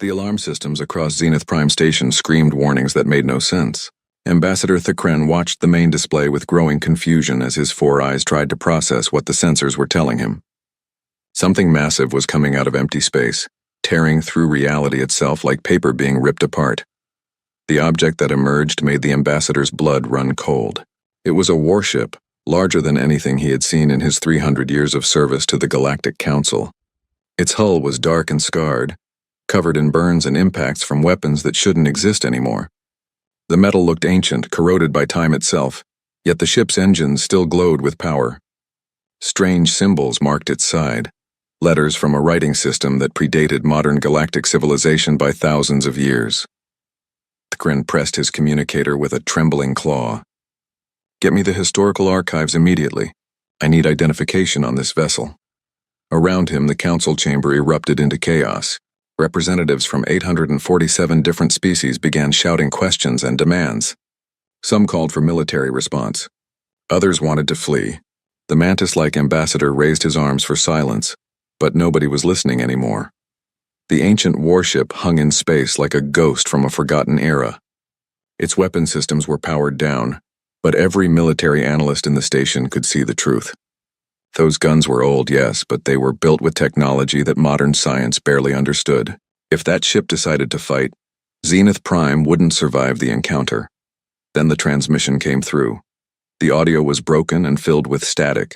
The alarm systems across Zenith Prime Station screamed warnings that made no sense. Ambassador Thakren watched the main display with growing confusion as his four eyes tried to process what the sensors were telling him. Something massive was coming out of empty space, tearing through reality itself like paper being ripped apart. The object that emerged made the ambassador's blood run cold. It was a warship, larger than anything he had seen in his 300 years of service to the Galactic Council. Its hull was dark and scarred, covered in burns and impacts from weapons that shouldn't exist anymore. The metal looked ancient, corroded by time itself, yet the ship's engines still glowed with power. Strange symbols marked its side, letters from a writing system that predated modern galactic civilization by thousands of years. Thakren pressed his communicator with a trembling claw. "Get me the historical archives immediately. I need identification on this vessel." Around him, the council chamber erupted into chaos. Representatives from 847 different species began shouting questions and demands. Some called for military response. Others wanted to flee. The mantis-like ambassador raised his arms for silence, but nobody was listening anymore. The ancient warship hung in space like a ghost from a forgotten era. Its weapon systems were powered down, but every military analyst in the station could see the truth. Those guns were old, yes, but they were built with technology that modern science barely understood. If that ship decided to fight, Zenith Prime wouldn't survive the encounter. Then the transmission came through. The audio was broken and filled with static,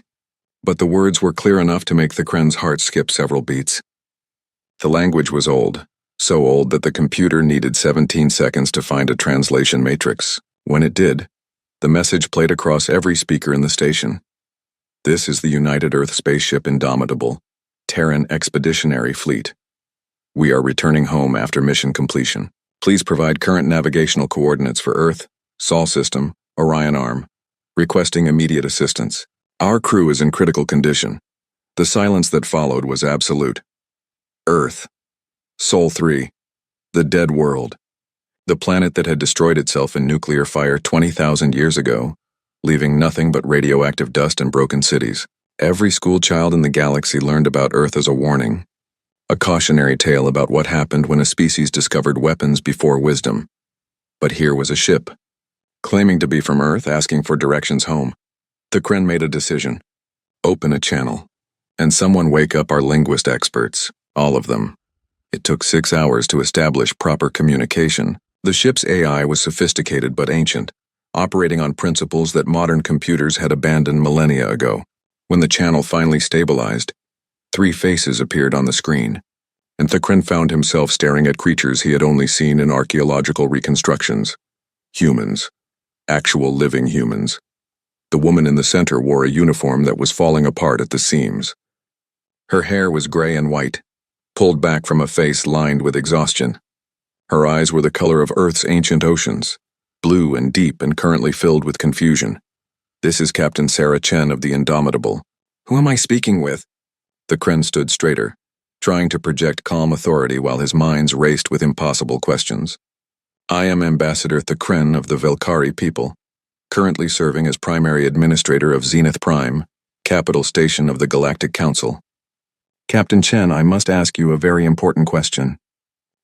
but the words were clear enough to make Thakren's heart skip several beats. The language was old, so old that the computer needed 17 seconds to find a translation matrix. When it did, the message played across every speaker in the station. "This is the United Earth spaceship Indomitable, Terran Expeditionary Fleet. We are returning home after mission completion. Please provide current navigational coordinates for Earth, Sol System, Orion Arm. Requesting immediate assistance. Our crew is in critical condition." The silence that followed was absolute. Earth. Sol 3. The dead world. The planet that had destroyed itself in nuclear fire 20,000 years ago, leaving nothing but radioactive dust and broken cities. Every school child in the galaxy learned about Earth as a warning, a cautionary tale about what happened when a species discovered weapons before wisdom. But here was a ship, claiming to be from Earth, asking for directions home. Thakren made a decision. Open a channel, and someone wake up our linguist experts, all of them. It took 6 hours to establish proper communication. The ship's AI was sophisticated but ancient, operating on principles that modern computers had abandoned millennia ago. When the channel finally stabilized, 3 faces appeared on the screen, and Thakren found himself staring at creatures he had only seen in archaeological reconstructions. Humans. Actual living humans. The woman in the center wore a uniform that was falling apart at the seams. Her hair was gray and white, pulled back from a face lined with exhaustion. Her eyes were the color of Earth's ancient oceans, blue and deep and currently filled with confusion. "This is Captain Sarah Chen of the Indomitable." "Who am I speaking with?" Thakren stood straighter, trying to project calm authority while his minds raced with impossible questions. "I am Ambassador Thakren of the Velkari people, currently serving as primary administrator of Zenith Prime, capital station of the Galactic Council." "Captain Chen, I must ask you a very important question.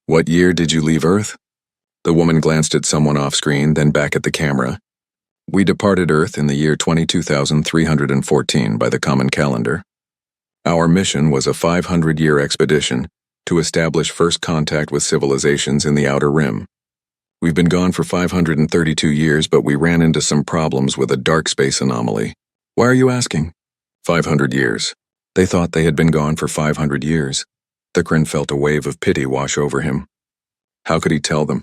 What year did you leave Earth?" The woman glanced at someone off-screen, then back at the camera. "We departed Earth in the year 22,314 by the common calendar. Our mission was a 500-year expedition to establish first contact with civilizations in the Outer Rim. We've been gone for 532 years, but we ran into some problems with a dark space anomaly." "Why are you asking?" 500 years. They thought they had been gone for 500 years. Thakren felt a wave of pity wash over him. How could he tell them?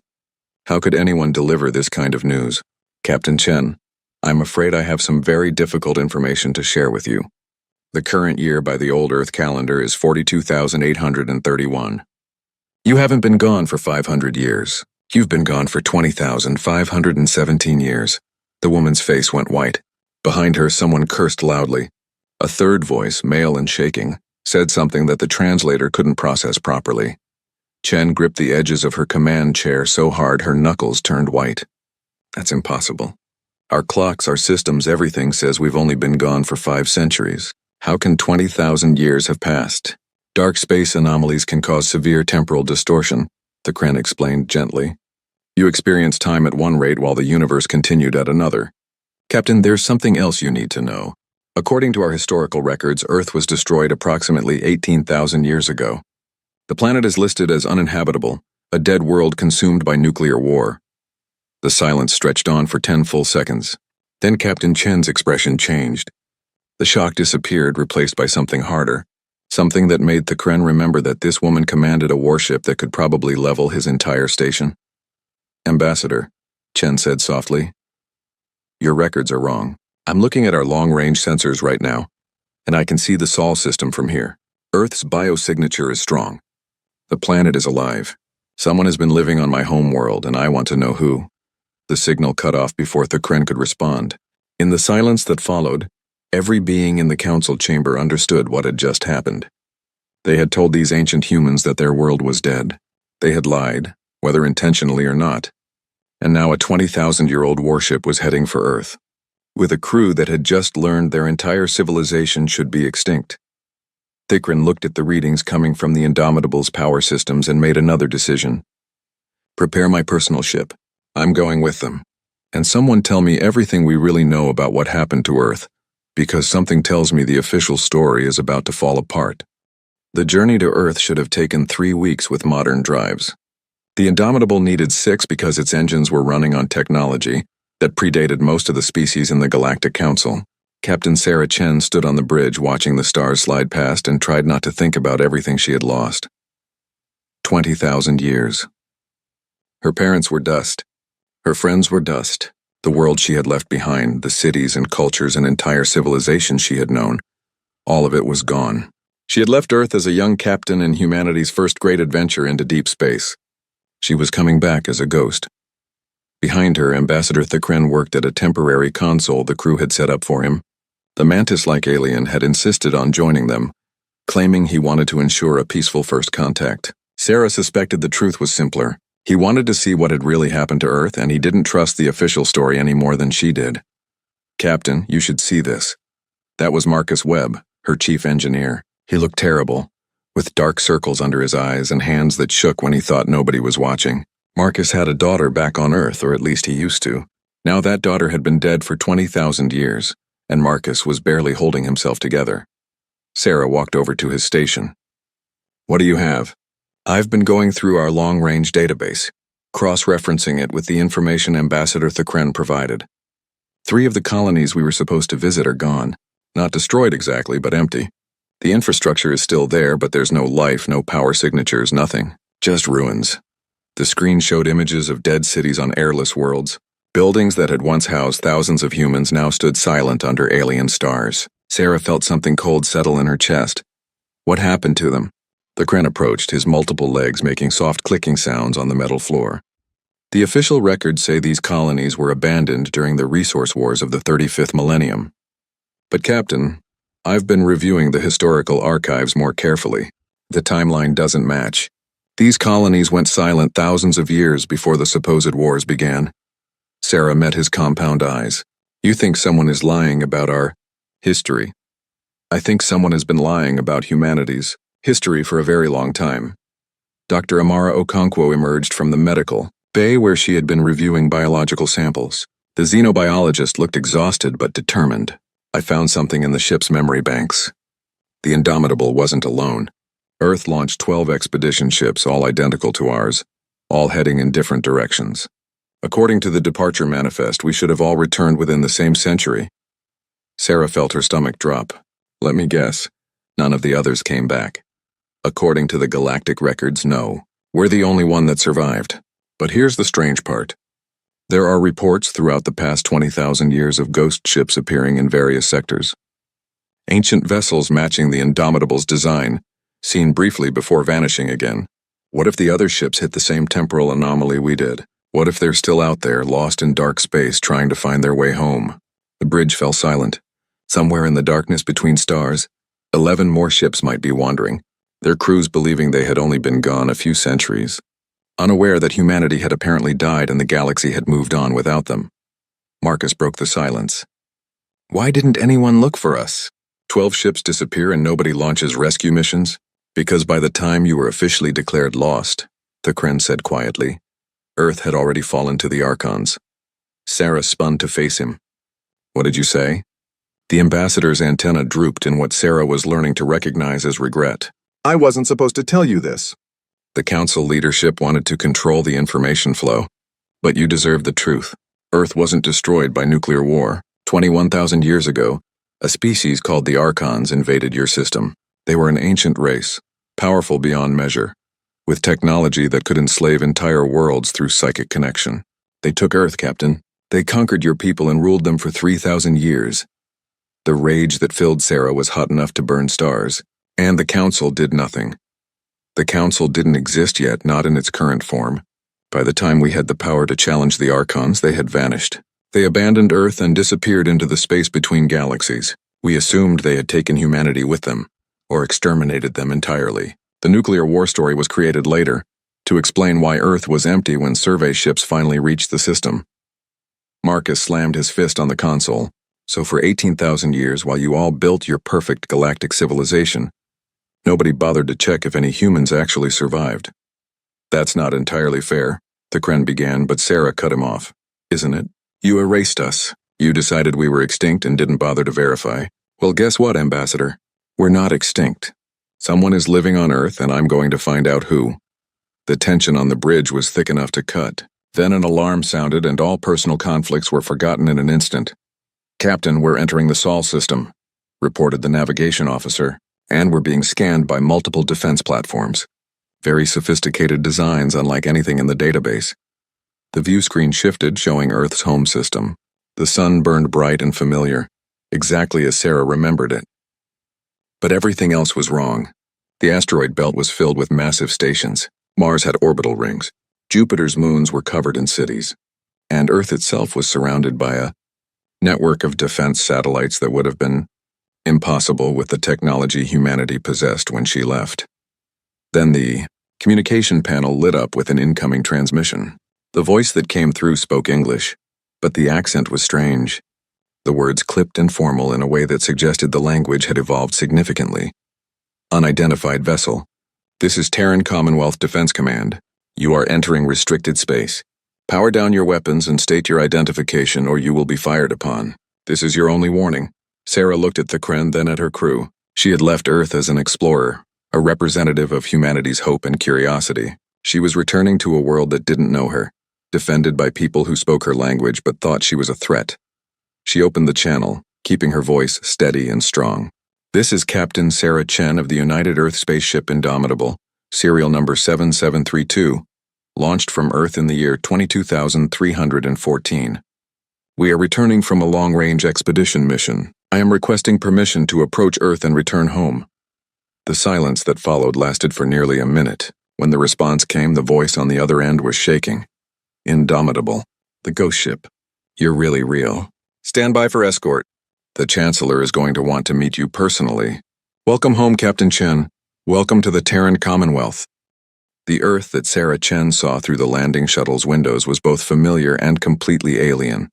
How could anyone deliver this kind of news? "Captain Chen, I'm afraid I have some very difficult information to share with you. The current year by the old Earth calendar is 42,831. You haven't been gone for 500 years. You've been gone for 20,517 years. The woman's face went white. Behind her, someone cursed loudly. A third voice, male and shaking, said something that the translator couldn't process properly. Chen gripped the edges of her command chair so hard her knuckles turned white. "That's impossible. Our clocks, our systems, everything says we've only been gone for 5 centuries. How can 20,000 years have passed? Dark space anomalies can cause severe temporal distortion. Thakren explained gently. You experience time at one rate while the universe continued at another. Captain, there's something else you need to know. According to our historical records, Earth was destroyed approximately 18,000 years ago. The planet is listed as uninhabitable, a dead world consumed by nuclear war. The silence stretched on for 10 full seconds. Then Captain Chen's expression changed. The shock disappeared, replaced by something harder, something that made Thakren remember that this woman commanded a warship that could probably level his entire station. Ambassador, Chen said softly, your records are wrong. I'm looking at our long-range sensors right now, and I can see the Sol system from here. Earth's biosignature is strong. The planet is alive. Someone has been living on my home world, and I want to know who. The signal cut off before Thakren could respond. In the silence that followed, every being in the council chamber understood what had just happened. They had told these ancient humans that their world was dead. They had lied, whether intentionally or not. And now a 20,000-year-old warship was heading for Earth, with a crew that had just learned their entire civilization should be extinct. Thakren looked at the readings coming from the Indomitable's power systems and made another decision. Prepare my personal ship. I'm going with them. And someone tell me everything we really know about what happened to Earth, because something tells me the official story is about to fall apart. The journey to Earth should have taken 3 weeks with modern drives. The Indomitable needed 6 because its engines were running on technology that predated most of the species in the Galactic Council. Captain Sarah Chen stood on the bridge watching the stars slide past and tried not to think about everything she had lost. 20,000 years. Her parents were dust. Her friends were dust. The world she had left behind, the cities and cultures and entire civilizations she had known, all of it was gone. She had left Earth as a young captain in humanity's first great adventure into deep space. She was coming back as a ghost. Behind her, Ambassador Thakren worked at a temporary console the crew had set up for him. The mantis-like alien had insisted on joining them, claiming he wanted to ensure a peaceful first contact. Sarah suspected the truth was simpler. He wanted to see what had really happened to Earth, and he didn't trust the official story any more than she did. Captain, you should see this. That was Marcus Webb, her chief engineer. He looked terrible, with dark circles under his eyes and hands that shook when he thought nobody was watching. Marcus had a daughter back on Earth, or at least he used to. Now that daughter had been dead for 20,000 years, and Marcus was barely holding himself together. Sarah walked over to his station. What do you have? I've been going through our long-range database, cross-referencing it with the information Ambassador Thakren provided. 3 of the colonies we were supposed to visit are gone. Not destroyed exactly, but empty. The infrastructure is still there, but there's no life, no power signatures, nothing. Just ruins. The screen showed images of dead cities on airless worlds. Buildings that had once housed thousands of humans now stood silent under alien stars. Sarah felt something cold settle in her chest. What happened to them? Thakren approached, his multiple legs making soft clicking sounds on the metal floor. The official records say these colonies were abandoned during the resource wars of the 35th millennium. But Captain, I've been reviewing the historical archives more carefully. The timeline doesn't match. These colonies went silent thousands of years before the supposed wars began. Sarah met his compound eyes. You think someone is lying about our history. I think someone has been lying about humanity's history for a very long time. Dr. Amara Okonkwo emerged from the medical bay where she had been reviewing biological samples. The xenobiologist looked exhausted but determined. I found something in the ship's memory banks. The Indomitable wasn't alone. Earth launched 12 expedition ships, all identical to ours, all heading in different directions. According to the departure manifest, we should have all returned within the same century. Sarah felt her stomach drop. Let me guess, none of the others came back. According to the galactic records, no. We're the only one that survived. But here's the strange part. There are reports throughout the past 20,000 years of ghost ships appearing in various sectors. Ancient vessels matching the Indomitable's design, seen briefly before vanishing again. What if the other ships hit the same temporal anomaly we did? What if they're still out there, lost in dark space, trying to find their way home? The bridge fell silent. Somewhere in the darkness between stars, 11 more ships might be wandering, their crews believing they had only been gone a few centuries, unaware that humanity had apparently died and the galaxy had moved on without them. Marcus broke the silence. Why didn't anyone look for us? 12 ships disappear and nobody launches rescue missions? Because by the time you were officially declared lost, Thakren said quietly. Earth had already fallen to the Archons. Sarah spun to face him. What did you say? The ambassador's antenna drooped in what Sarah was learning to recognize as regret. I wasn't supposed to tell you this. The council leadership wanted to control the information flow. But you deserve the truth. Earth wasn't destroyed by nuclear war. 21,000 years ago, a species called the Archons invaded your system. They were an ancient race, powerful beyond measure, with technology that could enslave entire worlds through psychic connection. They took Earth, Captain. They conquered your people and ruled them for 3,000 years. The rage that filled Sarah was hot enough to burn stars, and the Council did nothing. The Council didn't exist yet, not in its current form. By the time we had the power to challenge the Archons, they had vanished. They abandoned Earth and disappeared into the space between galaxies. We assumed they had taken humanity with them, or exterminated them entirely. The nuclear war story was created later, to explain why Earth was empty when survey ships finally reached the system. Marcus slammed his fist on the console. So for 18,000 years, while you all built your perfect galactic civilization, nobody bothered to check if any humans actually survived. That's not entirely fair, Thakren began, but Sarah cut him off. Isn't it? You erased us. You decided we were extinct and didn't bother to verify. Well, guess what, Ambassador? We're not extinct. Someone is living on Earth, and I'm going to find out who. The tension on the bridge was thick enough to cut. Then an alarm sounded, and all personal conflicts were forgotten in an instant. Captain, we're entering the Sol system, reported the navigation officer, and we're being scanned by multiple defense platforms. Very sophisticated designs unlike anything in the database. The view screen shifted, showing Earth's home system. The sun burned bright and familiar, exactly as Sarah remembered it. But everything else was wrong. The asteroid belt was filled with massive stations. Mars had orbital rings. Jupiter's moons were covered in cities. And Earth itself was surrounded by a network of defense satellites that would have been impossible with the technology humanity possessed when she left. Then the communication panel lit up with an incoming transmission. The voice that came through spoke English, but the accent was strange. The words clipped and formal in a way that suggested the language had evolved significantly. Unidentified vessel. This is Terran Commonwealth Defense Command. You are entering restricted space. Power down your weapons and state your identification or you will be fired upon. This is your only warning. Sarah looked at Thakren, then at her crew. She had left Earth as an explorer, a representative of humanity's hope and curiosity. She was returning to a world that didn't know her, defended by people who spoke her language but thought she was a threat. She opened the channel, keeping her voice steady and strong. This is Captain Sarah Chen of the United Earth Spaceship Indomitable, serial number 7732. Launched from Earth in the year 22,314. We are returning from a long-range expedition mission. I am requesting permission to approach Earth and return home. The silence that followed lasted for nearly a minute. When the response came, the voice on the other end was shaking. Indomitable. The ghost ship. You're really real. Stand by for escort. The Chancellor is going to want to meet you personally. Welcome home, Captain Chen. Welcome to the Terran Commonwealth. The Earth that Sarah Chen saw through the landing shuttle's windows was both familiar and completely alien.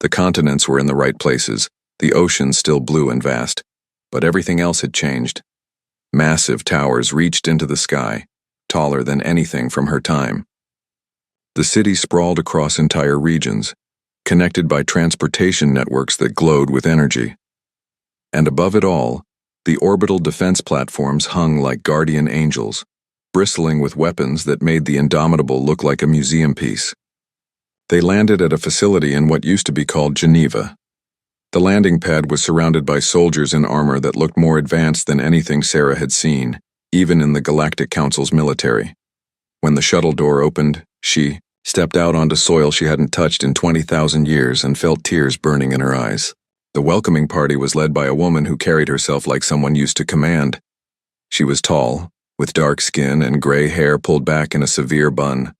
The continents were in the right places, the oceans still blue and vast, but everything else had changed. Massive towers reached into the sky, taller than anything from her time. The city sprawled across entire regions, connected by transportation networks that glowed with energy. And above it all, the orbital defense platforms hung like guardian angels, bristling with weapons that made the Indomitable look like a museum piece. They landed at a facility in what used to be called Geneva. The landing pad was surrounded by soldiers in armor that looked more advanced than anything Sarah had seen, even in the Galactic Council's military. When the shuttle door opened, she stepped out onto soil she hadn't touched in 20,000 years and felt tears burning in her eyes. The welcoming party was led by a woman who carried herself like someone used to command. She was tall, with dark skin and gray hair pulled back in a severe bun.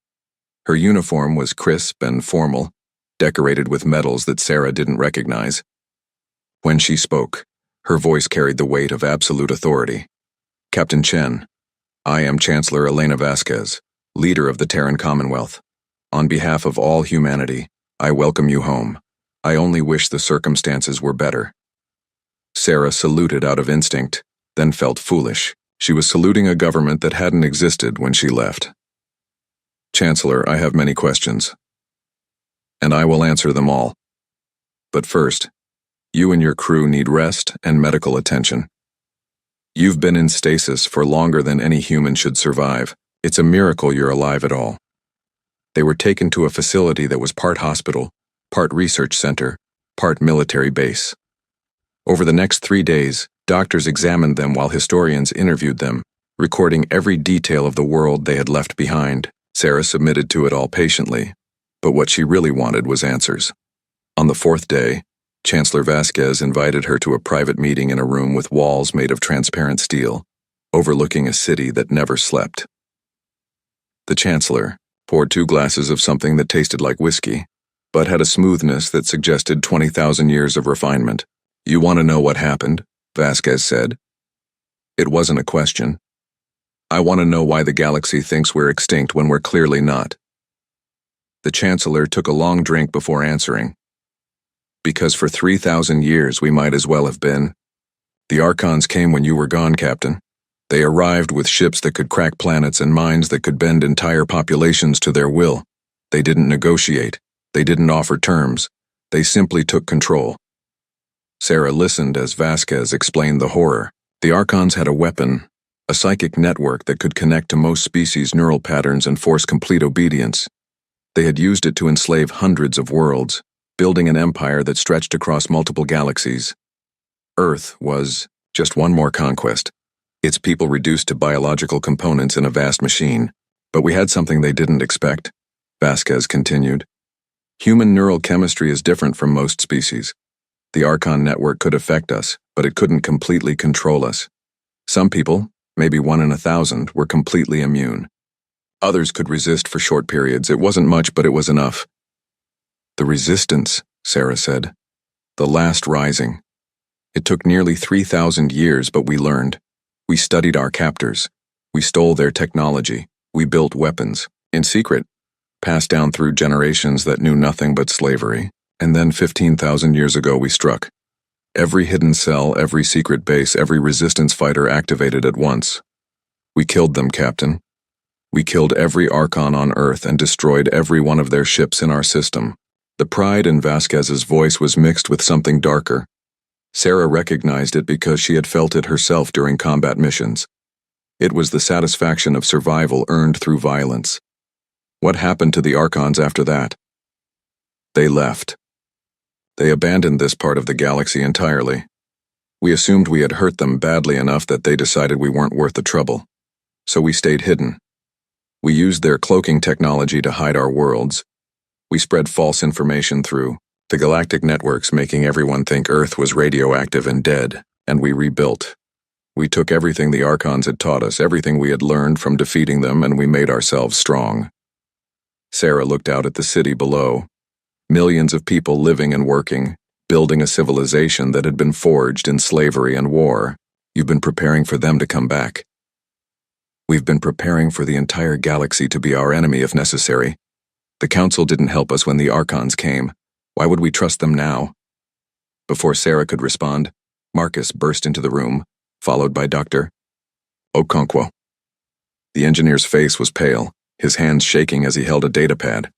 Her uniform was crisp and formal, decorated with medals that Sarah didn't recognize. When she spoke, her voice carried the weight of absolute authority. Captain Chen, I am Chancellor Elena Vasquez, leader of the Terran Commonwealth. On behalf of all humanity, I welcome you home. I only wish the circumstances were better. Sarah saluted out of instinct, then felt foolish. She was saluting a government that hadn't existed when she left. Chancellor, I have many questions, and I will answer them all. But first, you and your crew need rest and medical attention. You've been in stasis for longer than any human should survive. It's a miracle you're alive at all. They were taken to a facility that was part hospital, part research center, part military base. Over the next 3 days, doctors examined them while historians interviewed them, recording every detail of the world they had left behind. Sarah submitted to it all patiently, but what she really wanted was answers. On the 4th day, Chancellor Vasquez invited her to a private meeting in a room with walls made of transparent steel, overlooking a city that never slept. The Chancellor poured 2 glasses of something that tasted like whiskey, but had a smoothness that suggested 20,000 years of refinement. You want to know what happened? Vasquez said. It wasn't a question. I want to know why the galaxy thinks we're extinct when we're clearly not. The Chancellor took a long drink before answering. Because for 3,000 years we might as well have been. The Archons came when you were gone, Captain. They arrived with ships that could crack planets and minds that could bend entire populations to their will. They didn't negotiate. They didn't offer terms. They simply took control. Sarah listened as Vasquez explained the horror. The Archons had a weapon, a psychic network that could connect to most species' neural patterns and force complete obedience. They had used it to enslave hundreds of worlds, building an empire that stretched across multiple galaxies. Earth was just one more conquest, its people reduced to biological components in a vast machine. But we had something they didn't expect, Vasquez continued. Human neural chemistry is different from most species. The Archon network could affect us, but it couldn't completely control us. Some people, maybe 1 in 1,000, were completely immune. Others could resist for short periods. It wasn't much, but it was enough. The resistance, Sarah said. The last rising. It took nearly 3,000 years, but we learned. We studied our captors. We stole their technology. We built weapons, in secret, passed down through generations that knew nothing but slavery. And then 15,000 years ago we struck. Every hidden cell, every secret base, every resistance fighter activated at once. We killed them, Captain. We killed every Archon on Earth and destroyed every one of their ships in our system. The pride in Vasquez's voice was mixed with something darker. Sarah recognized it because she had felt it herself during combat missions. It was the satisfaction of survival earned through violence. What happened to the Archons after that? They left. They abandoned this part of the galaxy entirely. We assumed we had hurt them badly enough that they decided we weren't worth the trouble. So we stayed hidden. We used their cloaking technology to hide our worlds. We spread false information through the galactic networks, making everyone think Earth was radioactive and dead, and we rebuilt. We took everything the Archons had taught us, everything we had learned from defeating them, and we made ourselves strong. Sarah looked out at the city below. Millions of people living and working, building a civilization that had been forged in slavery and war. You've been preparing for them to come back. We've been preparing for the entire galaxy to be our enemy if necessary. The Council didn't help us when the Archons came. Why would we trust them now? Before Sarah could respond, Marcus burst into the room, followed by Dr. Okonkwo. The engineer's face was pale, his hands shaking as he held a datapad.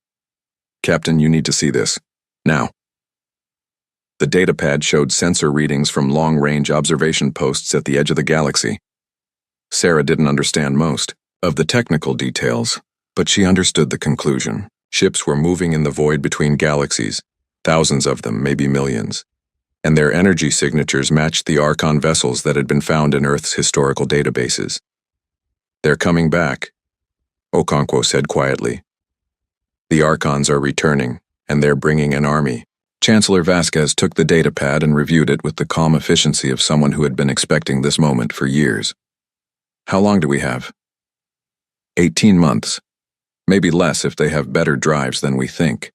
Captain, you need to see this. Now. The datapad showed sensor readings from long-range observation posts at the edge of the galaxy. Sarah didn't understand most of the technical details, but she understood the conclusion. Ships were moving in the void between galaxies, thousands of them, maybe millions, and their energy signatures matched the Archon vessels that had been found in Earth's historical databases. They're coming back, Okonkwo said quietly. The Archons are returning, and they're bringing an army. Chancellor Vasquez took the datapad and reviewed it with the calm efficiency of someone who had been expecting this moment for years. How long do we have? 18 months. Maybe less if they have better drives than we think.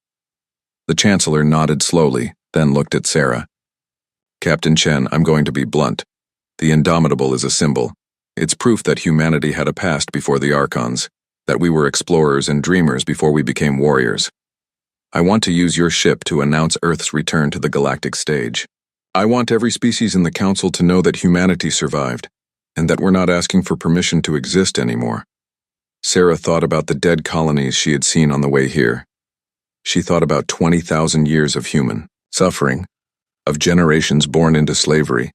The Chancellor nodded slowly, then looked at Sarah. Captain Chen, I'm going to be blunt. The Indomitable is a symbol. It's proof that humanity had a past before the Archons, that we were explorers and dreamers before we became warriors. I want to use your ship to announce Earth's return to the galactic stage. I want every species in the Council to know that humanity survived, and that we're not asking for permission to exist anymore. Sarah thought about the dead colonies she had seen on the way here. She thought about 20,000 years of human suffering, of generations born into slavery,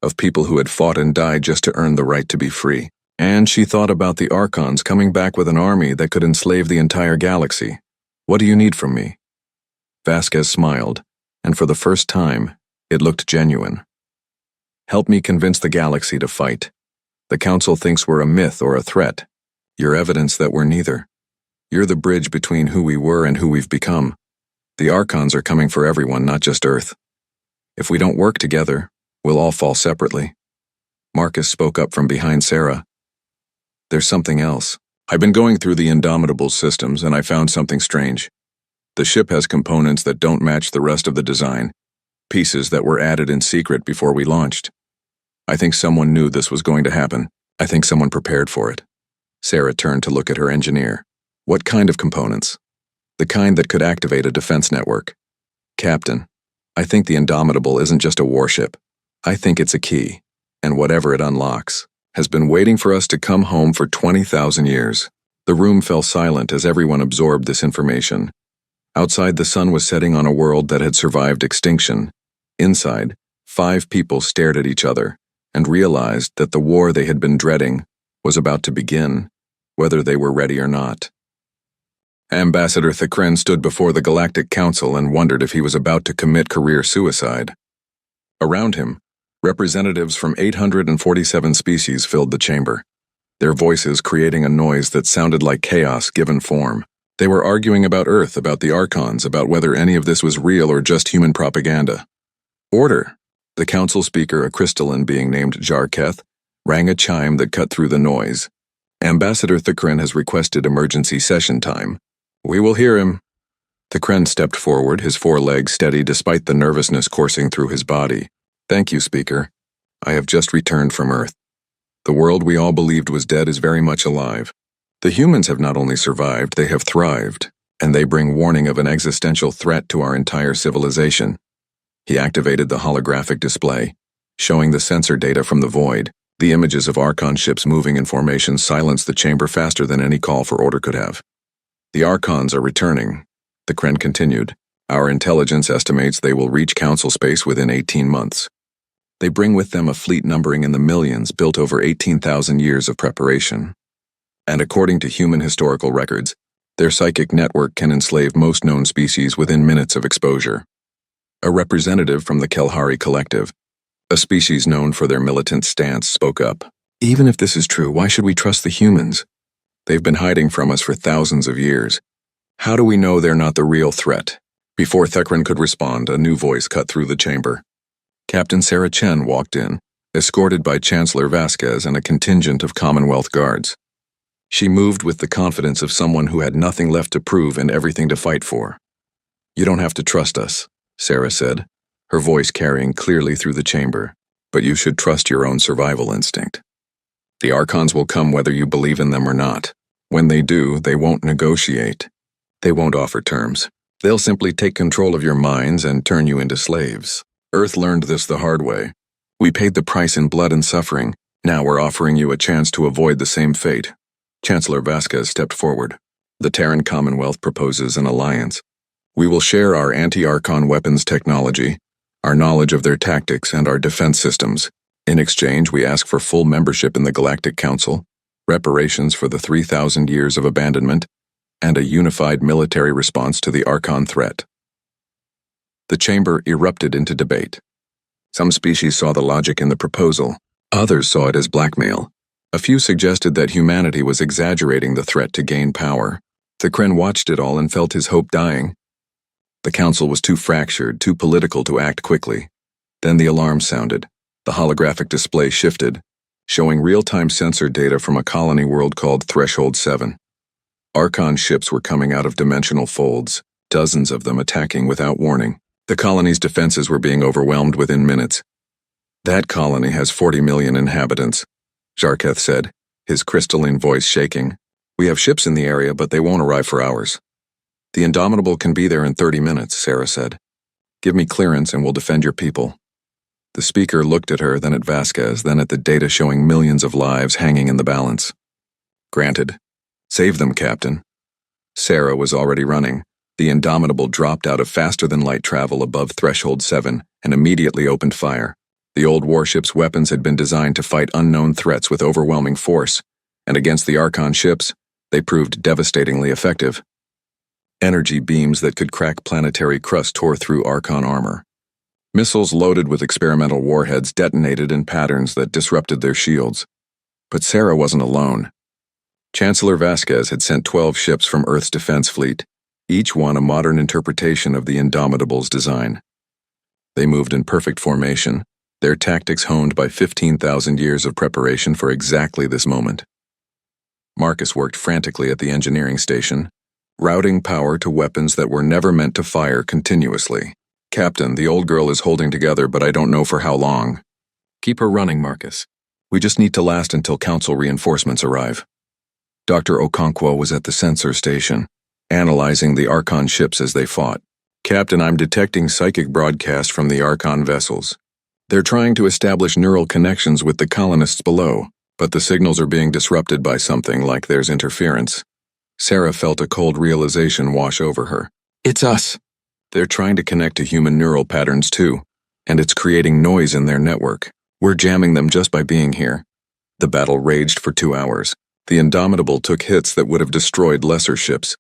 of people who had fought and died just to earn the right to be free. And she thought about the Archons coming back with an army that could enslave the entire galaxy. What do you need from me? Vasquez smiled, and for the first time, it looked genuine. Help me convince the galaxy to fight. The Council thinks we're a myth or a threat. You're evidence that we're neither. You're the bridge between who we were and who we've become. The Archons are coming for everyone, not just Earth. If we don't work together, we'll all fall separately. Marcus spoke up from behind Sarah. There's something else. I've been going through the Indomitable systems and I found something strange. The ship has components that don't match the rest of the design, pieces that were added in secret before we launched. I think someone knew this was going to happen. I think someone prepared for it. Sarah turned to look at her engineer. What kind of components? The kind that could activate a defense network. Captain, I think the Indomitable isn't just a warship. I think it's a key, and whatever it unlocks has been waiting for us to come home for 20,000 years. The room fell silent as everyone absorbed this information. Outside, the sun was setting on a world that had survived extinction. Inside, 5 people stared at each other and realized that the war they had been dreading was about to begin, whether they were ready or not. Ambassador Thakren stood before the Galactic Council and wondered if he was about to commit career suicide. Around him, representatives from 847 species filled the chamber, their voices creating a noise that sounded like chaos given form. They were arguing about Earth, about the Archons, about whether any of this was real or just human propaganda. Order! The council speaker, a crystalline being named Jarketh, rang a chime that cut through the noise. Ambassador Thakren has requested emergency session time. We will hear him. Thakren stepped forward, his 4 legs steady despite the nervousness coursing through his body. Thank you, Speaker. I have just returned from Earth. The world we all believed was dead is very much alive. The humans have not only survived, they have thrived, and they bring warning of an existential threat to our entire civilization. He activated the holographic display, showing the sensor data from the void. The images of Archon ships moving in formation silenced the chamber faster than any call for order could have. The Archons are returning, Thakren continued. Our intelligence estimates they will reach Council space within 18 months. They bring with them a fleet numbering in the millions built over 18,000 years of preparation. And according to human historical records, their psychic network can enslave most known species within minutes of exposure. A representative from the Kelhari Collective, a species known for their militant stance, spoke up. Even if this is true, why should we trust the humans? They've been hiding from us for thousands of years. How do we know they're not the real threat? Before Thakren could respond, a new voice cut through the chamber. Captain Sarah Chen walked in, escorted by Chancellor Vasquez and a contingent of Commonwealth guards. She moved with the confidence of someone who had nothing left to prove and everything to fight for. You don't have to trust us, Sarah said, her voice carrying clearly through the chamber, but you should trust your own survival instinct. The Archons will come whether you believe in them or not. When they do, they won't negotiate. They won't offer terms. They'll simply take control of your minds and turn you into slaves. Earth learned this the hard way. We paid the price in blood and suffering. Now we're offering you a chance to avoid the same fate. Chancellor Vasquez stepped forward. The Terran Commonwealth proposes an alliance. We will share our anti-Archon weapons technology, our knowledge of their tactics, and our defense systems. In exchange, we ask for full membership in the Galactic Council, reparations for the 3,000 years of abandonment, and a unified military response to the Archon threat. The chamber erupted into debate. Some species saw the logic in the proposal. Others saw it as blackmail. A few suggested that humanity was exaggerating the threat to gain power. Thakren watched it all and felt his hope dying. The council was too fractured, too political to act quickly. Then the alarm sounded. The holographic display shifted, showing real-time sensor data from a colony world called Threshold 7. Archon ships were coming out of dimensional folds, dozens of them attacking without warning. The colony's defenses were being overwhelmed within minutes. That colony has 40 million inhabitants, Jarketh said, his crystalline voice shaking. We have ships in the area, but they won't arrive for hours. The Indomitable can be there in 30 minutes, Sarah said. Give me clearance and we'll defend your people. The speaker looked at her, then at Vasquez, then at the data showing millions of lives hanging in the balance. Granted. Save them, Captain. Sarah was already running. The Indomitable dropped out of faster-than-light travel above Threshold 7 and immediately opened fire. The old warship's weapons had been designed to fight unknown threats with overwhelming force, and against the Archon ships, they proved devastatingly effective. Energy beams that could crack planetary crust tore through Archon armor. Missiles loaded with experimental warheads detonated in patterns that disrupted their shields. But Sarah wasn't alone. Chancellor Vasquez had sent 12 ships from Earth's defense fleet, each one a modern interpretation of the Indomitable's design. They moved in perfect formation, their tactics honed by 15,000 years of preparation for exactly this moment. Marcus worked frantically at the engineering station, routing power to weapons that were never meant to fire continuously. Captain, the old girl is holding together, but I don't know for how long. Keep her running, Marcus. We just need to last until Council reinforcements arrive. Dr. Okonkwo was at the sensor station, analyzing the Archon ships as they fought. Captain, I'm detecting psychic broadcasts from the Archon vessels. They're trying to establish neural connections with the colonists below, but the signals are being disrupted by something like there's interference. Sarah felt a cold realization wash over her. It's us. They're trying to connect to human neural patterns too, and it's creating noise in their network. We're jamming them just by being here. The battle raged for 2 hours. The Indomitable took hits that would have destroyed lesser ships,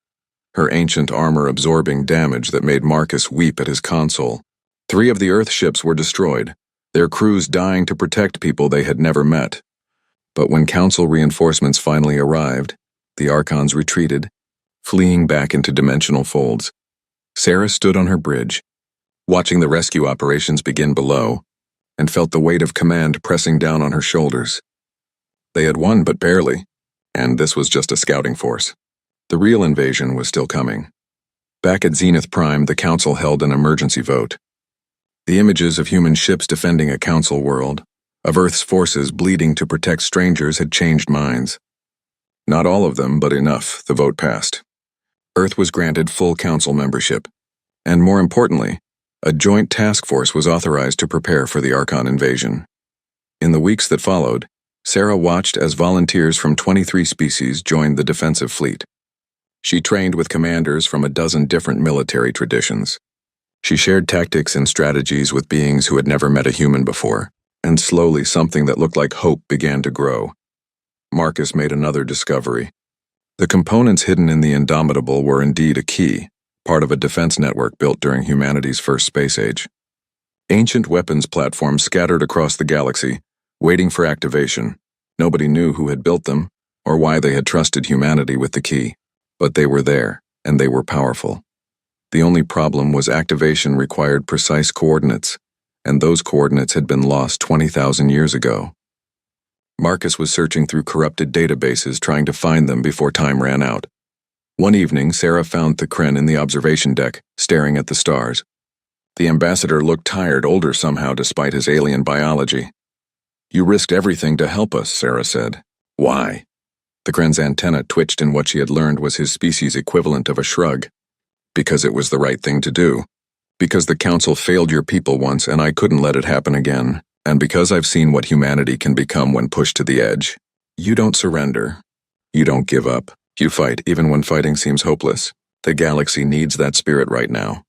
her ancient armor absorbing damage that made Marcus weep at his console. 3 of the Earth ships were destroyed, their crews dying to protect people they had never met. But when Council reinforcements finally arrived, the Archons retreated, fleeing back into dimensional folds. Sarah stood on her bridge, watching the rescue operations begin below, and felt the weight of command pressing down on her shoulders. They had won, but barely, and this was just a scouting force. The real invasion was still coming. Back at Zenith Prime, the Council held an emergency vote. The images of human ships defending a Council world, of Earth's forces bleeding to protect strangers, had changed minds. Not all of them, but enough. The vote passed. Earth was granted full Council membership, and more importantly, a joint task force was authorized to prepare for the Archon invasion. In the weeks that followed, Sarah watched as volunteers from 23 species joined the defensive fleet. She trained with commanders from a dozen different military traditions. She shared tactics and strategies with beings who had never met a human before, and slowly something that looked like hope began to grow. Marcus made another discovery. The components hidden in the Indomitable were indeed a key, part of a defense network built during humanity's first space age. Ancient weapons platforms scattered across the galaxy, waiting for activation. Nobody knew who had built them, or why they had trusted humanity with the key. But they were there, and they were powerful. The only problem was activation required precise coordinates, and those coordinates had been lost 20,000 years ago. Marcus was searching through corrupted databases trying to find them before time ran out. One evening, Sarah found Thakren in the observation deck, staring at the stars. The ambassador looked tired, older somehow despite his alien biology. You risked everything to help us, Sarah said. Why? Thakren's antenna twitched in what she had learned was his species' equivalent of a shrug. Because it was the right thing to do. Because the Council failed your people once and I couldn't let it happen again. And because I've seen what humanity can become when pushed to the edge. You don't surrender. You don't give up. You fight even when fighting seems hopeless. The galaxy needs that spirit right now.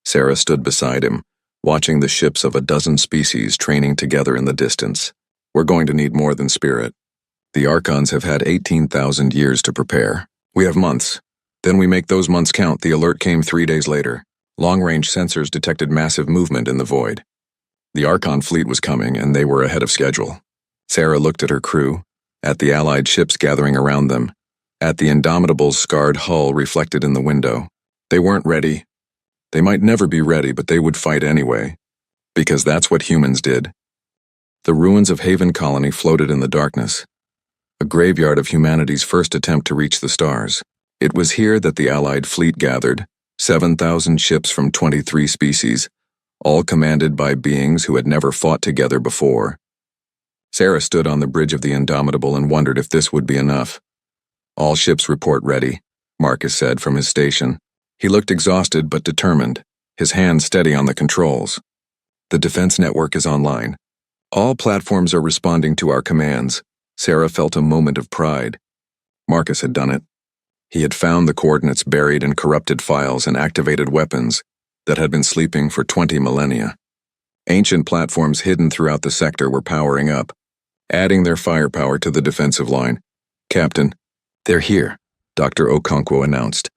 Sarah stood beside him, watching the ships of a dozen species training together in the distance. We're going to need more than spirit. The Archons have had 18,000 years to prepare. We have months. Then we make those months count. The alert came 3 days later. Long-range sensors detected massive movement in the void. The Archon fleet was coming, and they were ahead of schedule. Sarah looked at her crew, at the Allied ships gathering around them, at the Indomitable's scarred hull reflected in the window. They weren't ready. They might never be ready, but they would fight anyway. Because that's what humans did. The ruins of Haven Colony floated in the darkness. A graveyard of humanity's first attempt to reach the stars. It was here that the Allied fleet gathered, 7,000 ships from 23 species, all commanded by beings who had never fought together before. Sarah stood on the bridge of the Indomitable and wondered if this would be enough. All ships report ready, Marcus said from his station. He looked exhausted but determined, his hands steady on the controls. The defense network is online. All platforms are responding to our commands. Sarah felt a moment of pride. Marcus had done it. He had found the coordinates buried in corrupted files and activated weapons that had been sleeping for 20 millennia. Ancient platforms hidden throughout the sector were powering up, adding their firepower to the defensive line. "Captain, they're here," Dr. Okonkwo announced.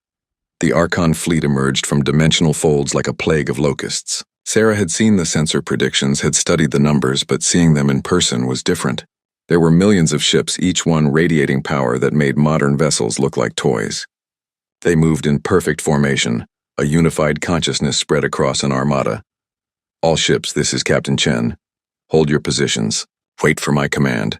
The Archon fleet emerged from dimensional folds like a plague of locusts. Sarah had seen the sensor predictions, had studied the numbers, but seeing them in person was different. There were millions of ships, each one radiating power that made modern vessels look like toys. They moved in perfect formation, a unified consciousness spread across an armada. "All ships, this is Captain Chen. Hold your positions. Wait for my command."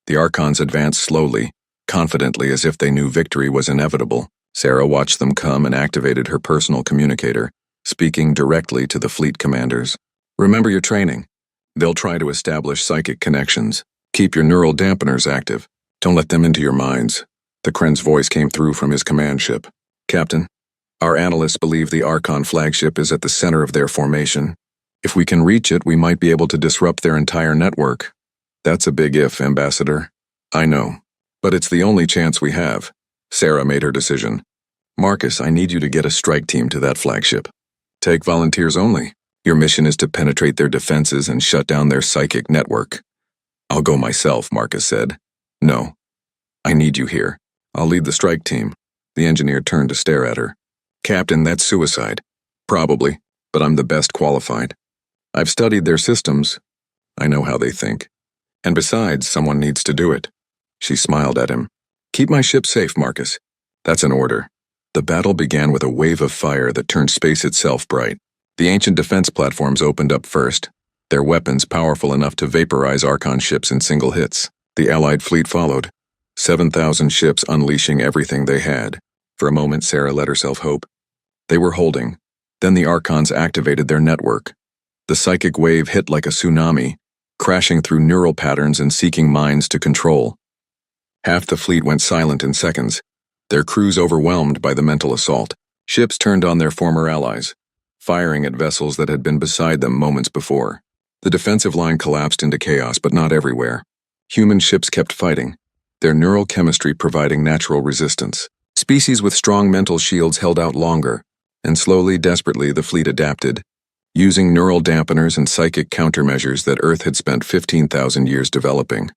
The Archons advanced slowly, confidently as if they knew victory was inevitable. Sarah watched them come and activated her personal communicator, speaking directly to the fleet commanders. "Remember your training. They'll try to establish psychic connections. Keep your neural dampeners active. Don't let them into your minds." The Kren's voice came through from his command ship. "Captain, our analysts believe the Archon flagship is at the center of their formation. If we can reach it, we might be able to disrupt their entire network." "That's a big if, Ambassador." "I know, but it's the only chance we have." Sarah made her decision. "Marcus, I need you to get a strike team to that flagship. Take volunteers only. Your mission is to penetrate their defenses and shut down their psychic network." "I'll go myself," Marcus said. "No. I need you here. I'll lead the strike team." The engineer turned to stare at her. "Captain, that's suicide." "Probably, but I'm the best qualified. I've studied their systems. I know how they think. And besides, someone needs to do it." She smiled at him. "Keep my ship safe, Marcus." "That's an order." The battle began with a wave of fire that turned space itself bright. The ancient defense platforms opened up first, their weapons powerful enough to vaporize Archon ships in single hits. The Allied fleet followed, 7,000 ships unleashing everything they had. For a moment, Sarah let herself hope. They were holding. Then the Archons activated their network. The psychic wave hit like a tsunami, crashing through neural patterns and seeking minds to control. Half the fleet went silent in seconds, their crews overwhelmed by the mental assault. Ships turned on their former allies, firing at vessels that had been beside them moments before. The defensive line collapsed into chaos, but not everywhere. Human ships kept fighting, their neural chemistry providing natural resistance. Species with strong mental shields held out longer, and slowly, desperately, the fleet adapted, using neural dampeners and psychic countermeasures that Earth had spent 15,000 years developing.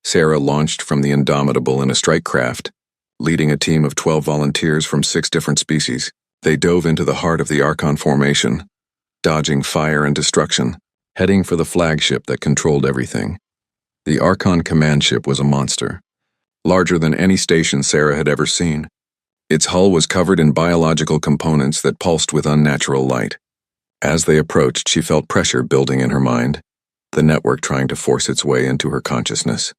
Sarah launched from the Indomitable in a strike craft, leading a team of 12 volunteers from 6 different species. They dove into the heart of the Archon formation, dodging fire and destruction, heading for the flagship that controlled everything. The Archon command ship was a monster, larger than any station Sarah had ever seen. Its hull was covered in biological components that pulsed with unnatural light. As they approached, she felt pressure building in her mind, the network trying to force its way into her consciousness.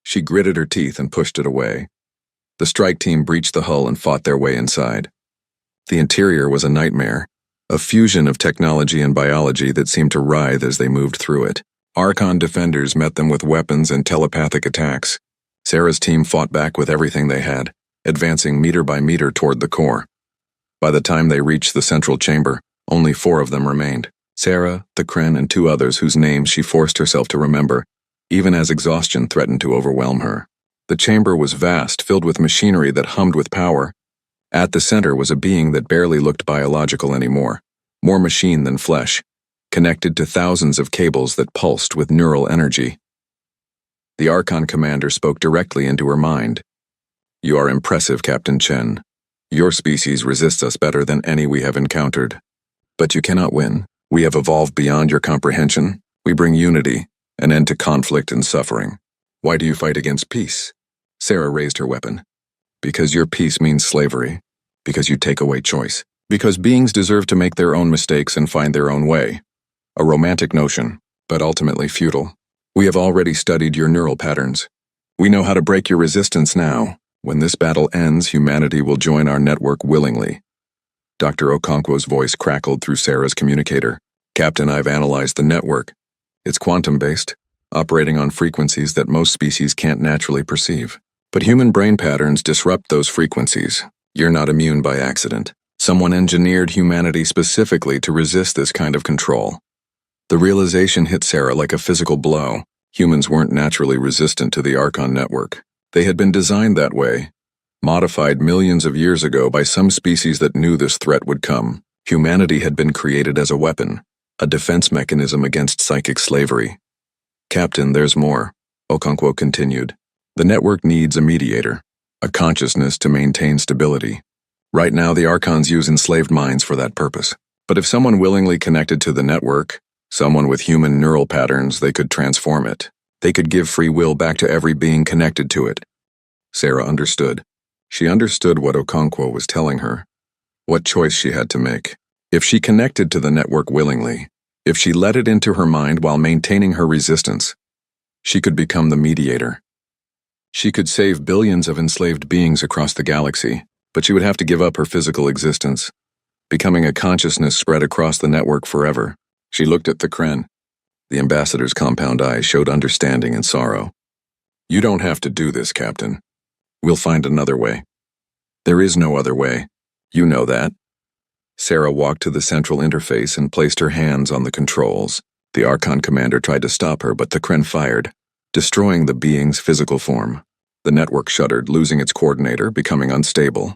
She gritted her teeth and pushed it away. The strike team breached the hull and fought their way inside. The interior was a nightmare, a fusion of technology and biology that seemed to writhe as they moved through it. Archon defenders met them with weapons and telepathic attacks. Sarah's team fought back with everything they had, advancing meter by meter toward the core. By the time they reached the central chamber, only 4 of them remained: Sarah, the Kren, and 2 others whose names she forced herself to remember, even as exhaustion threatened to overwhelm her. The chamber was vast, filled with machinery that hummed with power. At the center was a being that barely looked biological anymore, more machine than flesh, connected to thousands of cables that pulsed with neural energy. The Archon commander spoke directly into her mind. "You are impressive, Captain Chen. Your species resists us better than any we have encountered. But you cannot win. We have evolved beyond your comprehension. We bring unity, an end to conflict and suffering. Why do you fight against peace?" Sarah raised her weapon. "Because your peace means slavery. Because you take away choice. Because beings deserve to make their own mistakes and find their own way. A romantic notion, but ultimately futile. We have already studied your neural patterns. We know how to break your resistance now. When this battle ends, humanity will join our network willingly." Dr. Okonkwo's voice crackled through Sarah's communicator. "Captain, I've analyzed the network. It's quantum-based, operating on frequencies that most species can't naturally perceive. But human brain patterns disrupt those frequencies. You're not immune by accident. Someone engineered humanity specifically to resist this kind of control." The realization hit Sarah like a physical blow. Humans weren't naturally resistant to the Archon network. They had been designed that way. Modified millions of years ago by some species that knew this threat would come, humanity had been created as a weapon, a defense mechanism against psychic slavery. Captain, there's more, Okonkwo continued. The network needs a mediator, a consciousness to maintain stability. Right now, the Archons use enslaved minds for that purpose. But if someone willingly connected to the network, someone with human neural patterns, they could transform it. They could give free will back to every being connected to it. Sarah understood. She understood what Okonkwo was telling her, what choice she had to make. If she connected to the network willingly, if she let it into her mind while maintaining her resistance, she could become the mediator. She could save billions of enslaved beings across the galaxy, but she would have to give up her physical existence, becoming a consciousness spread across the network forever. She looked at Thakren. The ambassador's compound eyes showed understanding and sorrow. You don't have to do this, Captain. We'll find another way. There is no other way. You know that. Sarah walked to the central interface and placed her hands on the controls. The Archon commander tried to stop her, but Thakren fired, destroying the being's physical form. The network shuddered, losing its coordinator, becoming unstable.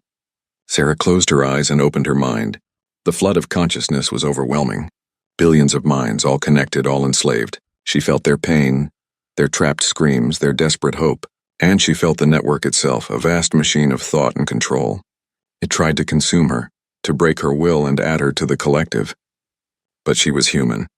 Sarah closed her eyes and opened her mind. The flood of consciousness was overwhelming. Billions of minds, all connected, all enslaved. She felt their pain, their trapped screams, their desperate hope. And she felt the network itself, a vast machine of thought and control. It tried to consume her, to break her will and add her to the collective. But she was human,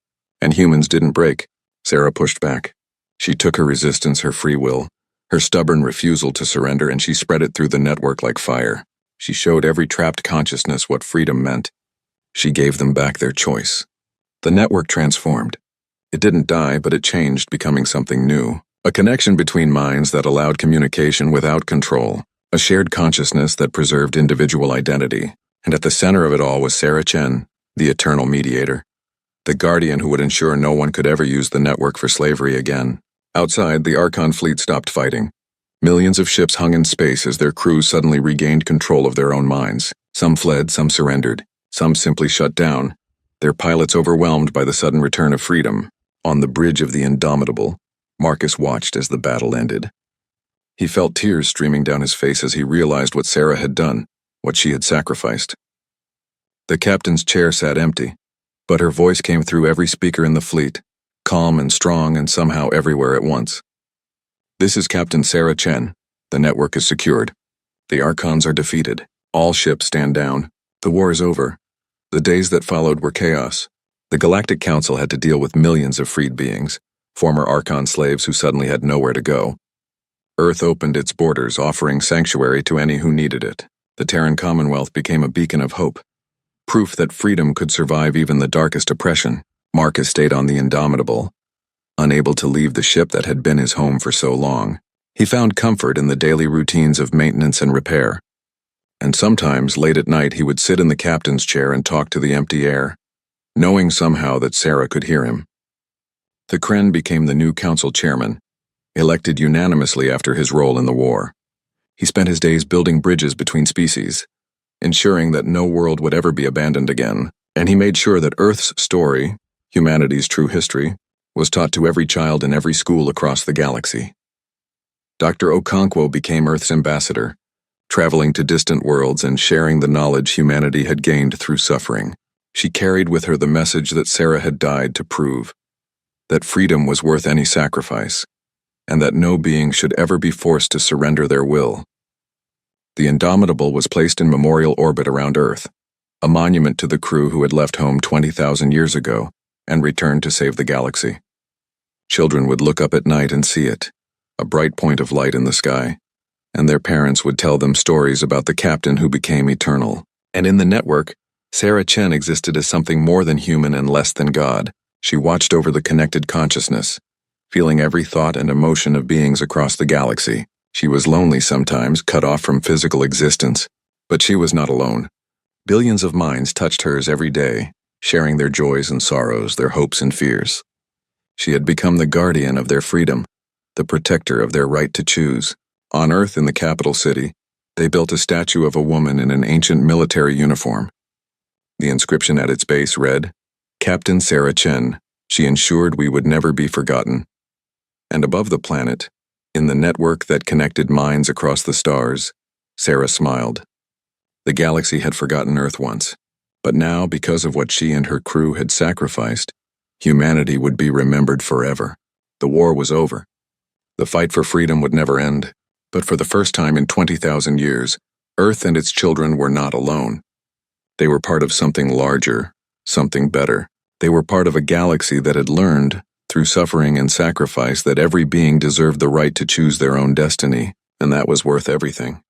and humans didn't break. Sarah pushed back. She took her resistance, her free will, her stubborn refusal to surrender, and she spread it through the network like fire. She showed every trapped consciousness what freedom meant. She gave them back their choice. The network transformed. It didn't die, but it changed, becoming something new. A connection between minds that allowed communication without control, a shared consciousness that preserved individual identity. And at the center of it all was Sarah Chen, the eternal mediator, the guardian who would ensure no one could ever use the network for slavery again. Outside, the Archon fleet stopped fighting. Millions of ships hung in space as their crews suddenly regained control of their own minds. Some fled, some surrendered, some simply shut down, their pilots overwhelmed by the sudden return of freedom. On the bridge of the Indomitable, Marcus watched as the battle ended. He felt tears streaming down his face as he realized what Sarah had done, what she had sacrificed. The captain's chair sat empty, but her voice came through every speaker in the fleet, calm and strong and somehow everywhere at once. This is Captain Sarah Chen. The network is secured. The Archons are defeated. All ships stand down. The war is over. The days that followed were chaos. The Galactic Council had to deal with millions of freed beings, former Archon slaves who suddenly had nowhere to go. Earth opened its borders, offering sanctuary to any who needed it. The Terran Commonwealth became a beacon of hope, proof that freedom could survive even the darkest oppression. Marcus stayed on the Indomitable, unable to leave the ship that had been his home for so long. He found comfort in the daily routines of maintenance and repair. And sometimes, late at night, he would sit in the captain's chair and talk to the empty air, knowing somehow that Sarah could hear him. Thakren became the new council chairman, elected unanimously after his role in the war. He spent his days building bridges between species, ensuring that no world would ever be abandoned again, and he made sure that Earth's story, humanity's true history, was taught to every child in every school across the galaxy. Dr. Okonkwo became Earth's ambassador, traveling to distant worlds and sharing the knowledge humanity had gained through suffering. She carried with her the message that Sarah had died to prove, that freedom was worth any sacrifice, and that no being should ever be forced to surrender their will. The Indomitable was placed in memorial orbit around Earth, a monument to the crew who had left home 20,000 years ago and returned to save the galaxy. Children would look up at night and see it, a bright point of light in the sky, and their parents would tell them stories about the captain who became eternal. And in the network, Sarah Chen existed as something more than human and less than God. She watched over the connected consciousness, feeling every thought and emotion of beings across the galaxy. She was lonely sometimes, cut off from physical existence, but she was not alone. Billions of minds touched hers every day, sharing their joys and sorrows, their hopes and fears. She had become the guardian of their freedom, the protector of their right to choose. On Earth, in the capital city, they built a statue of a woman in an ancient military uniform. The inscription at its base read, "Captain Sarah Chen. She ensured we would never be forgotten." And above the planet, in the network that connected minds across the stars, Sarah smiled. The galaxy had forgotten Earth once, but now, because of what she and her crew had sacrificed, humanity would be remembered forever. The war was over. The fight for freedom would never end, but for the first time in 20,000 years, Earth and its children were not alone. They were part of something larger, something better. They were part of a galaxy that had learned, through suffering and sacrifice, that every being deserved the right to choose their own destiny, and that was worth everything.